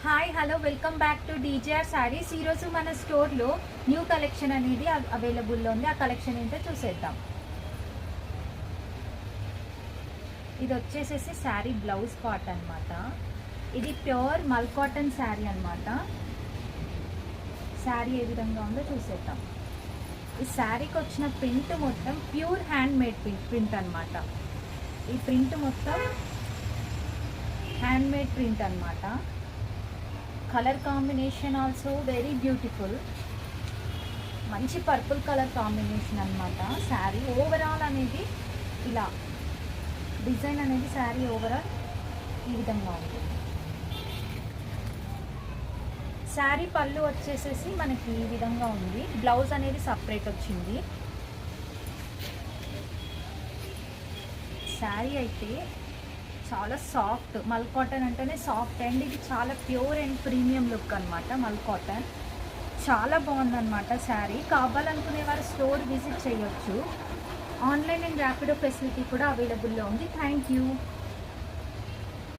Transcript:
Hi hello welcome back to DJR saris. ఈరోజు మన స్టోర్లో న్యూ కలెక్షన్ అనేది అవైలబుల్లో ఉంది. ఆ కలెక్షన్ ఏంటో చూసేద్దాం. ఇది వచ్చేసేసి శారీ బ్లౌజ్ పార్ట్ అనమాట. ఇది ప్యూర్ మల్ కాటన్ శారీ అనమాట. శారీ ఏ విధంగా ఉందో చూసేద్దాం. ఈ శారీకి వచ్చిన ప్రింట్ మొత్తం ప్యూర్ హ్యాండ్ మేడ్ ప్రింట్ అనమాట. ఈ ప్రింట్ మొత్తం హ్యాండ్ మేడ్ ప్రింట్ అనమాట. Colour combination also very beautiful. మంచి పర్పుల్ కలర్ కాంబినేషన్ అనమాట. శారీ ఓవరాల్ అనేది ఇలా డిజైన్ అనేది శారీ ఓవరాల్ ఈ విధంగా ఉంటుంది. శారీ పళ్ళు వచ్చేసేసి మనకి ఈ విధంగా ఉంది. బ్లౌజ్ అనేది సపరేట్ వచ్చింది. శారీ అయితే చాలా సాఫ్ట్, మల్ కాటన్ అంటేనే సాఫ్ట్ అండ్ ఇది చాలా ప్యూర్ అండ్ ప్రీమియం లుక్ అనమాట. మల్ కాటన్ చాలా బాగుందన్నమాట. శారీ కావాలనుకునే వారు స్టోర్ విజిట్ చేయొచ్చు. ఆన్లైన్ అండ్ ర్యాపిడో ఫెసిలిటీ కూడా అవైలబుల్లో ఉంది. Thank you.